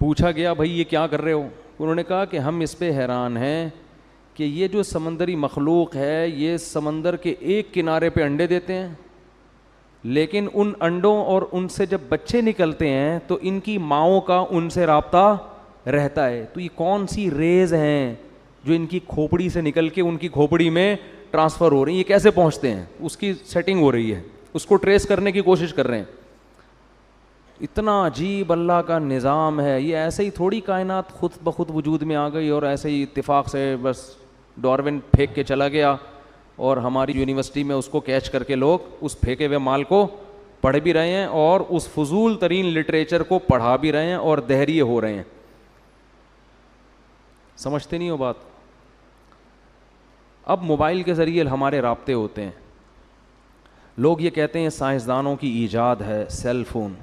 پوچھا گیا بھائی یہ کیا کر رہے ہو؟ انہوں نے کہا کہ ہم اس پہ حیران ہیں کہ یہ جو سمندری مخلوق ہے یہ سمندر کے ایک کنارے پہ انڈے دیتے ہیں، لیکن ان انڈوں اور ان سے جب بچے نکلتے ہیں تو ان کی ماؤں کا ان سے رابطہ رہتا ہے. تو یہ کون سی ریز ہیں جو ان کی کھوپڑی سے نکل کے ان کی کھوپڑی میں ٹرانسفر ہو رہی ہیں، یہ کیسے پہنچتے ہیں؟ اس کی سیٹنگ ہو رہی ہے، اس کو ٹریس کرنے کی کوشش کر رہے ہیں. اتنا عجیب اللہ کا نظام ہے. یہ ایسے ہی تھوڑی کائنات خود بخود وجود میں آ گئی اور ایسے ہی اتفاق سے بس ڈارون پھینک کے چلا گیا اور ہماری یونیورسٹی میں اس کو کیچ کر کے لوگ اس پھینکے ہوئے مال کو پڑھ بھی رہے ہیں اور اس فضول ترین لٹریچر کو پڑھا بھی رہے ہیں اور دہریے ہو رہے ہیں. سمجھتے نہیں ہو بات؟ اب موبائل کے ذریعے ہمارے رابطے ہوتے ہیں. لوگ یہ کہتے ہیں سائنسدانوں کی ایجاد ہے سیل فون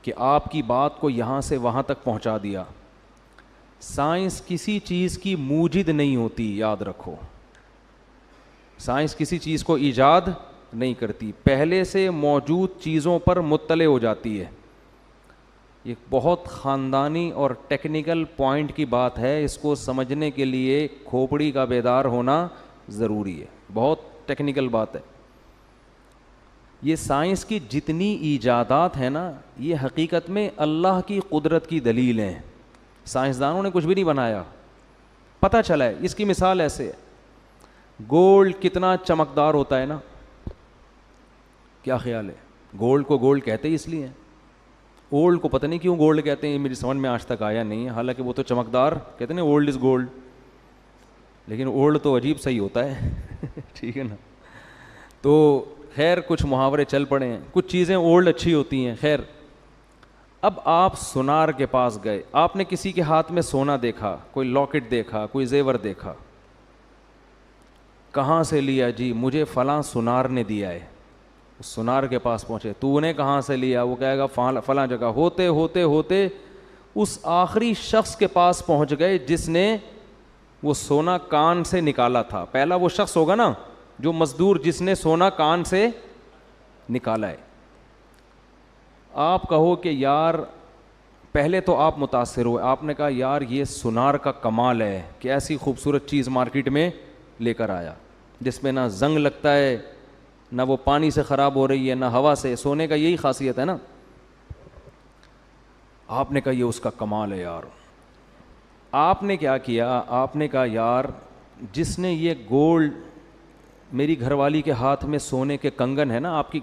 کہ آپ کی بات کو یہاں سے وہاں تک پہنچا دیا. سائنس کسی چیز کی موجد نہیں ہوتی، یاد رکھو. سائنس کسی چیز کو ایجاد نہیں کرتی، پہلے سے موجود چیزوں پر مطلع ہو جاتی ہے. یہ بہت خاندانی اور ٹیکنیکل پوائنٹ کی بات ہے، اس کو سمجھنے کے لیے کھوپڑی کا بیدار ہونا ضروری ہے. بہت ٹیکنیکل بات ہے. یہ سائنس کی جتنی ایجادات ہیں نا یہ حقیقت میں اللہ کی قدرت کی دلیل ہیں. سائنسدانوں نے کچھ بھی نہیں بنایا، پتہ چلا ہے. اس کی مثال ایسے ہے، گولڈ کتنا چمکدار ہوتا ہے نا، کیا خیال ہے؟ گولڈ کو گولڈ کہتے ہی اس لیے ہیں. اولڈ کو پتہ نہیں کیوں گولڈ کہتے ہیں، میری سمجھ میں آج تک آیا نہیں ہے. حالانکہ وہ تو چمکدار کہتے ہیں نا، اولڈ از گولڈ، لیکن اولڈ تو عجیب صحیح ہوتا ہے. ٹھیک ہے نا. تو خیر کچھ محاورے چل پڑے ہیں، کچھ چیزیں اولڈ اچھی ہوتی ہیں. خیر اب آپ سونار کے پاس گئے، آپ نے کسی کے ہاتھ میں سونا دیکھا، کوئی لاکٹ دیکھا، کوئی زیور دیکھا. کہاں سے لیا؟ جی مجھے فلاں سونار نے دیا ہے. سونار کے پاس پہنچے، تو نے کہاں سے لیا؟ وہ کہے گا فلاں جگہ. ہوتے ہوتے ہوتے اس آخری شخص کے پاس پہنچ گئے جس نے وہ سونا کان سے نکالا تھا. پہلا وہ شخص ہوگا نا جو مزدور جس نے سونا کان سے نکالا ہے. آپ کہو کہ یار پہلے تو آپ متاثر ہوئے، آپ نے کہا یار یہ سونار کا کمال ہے کہ ایسی خوبصورت چیز مارکیٹ میں لے کر آیا جس میں نہ زنگ لگتا ہے، نہ وہ پانی سے خراب ہو رہی ہے، نہ ہوا سے. سونے کا یہی خاصیت ہے نا. آپ نے کہا یہ اس کا کمال ہے یار. آپ نے کیا کیا؟ آپ نے کہا یار جس نے یہ گولڈ، میری گھر والی کے ہاتھ میں سونے کے کنگن ہے نا، آپ کی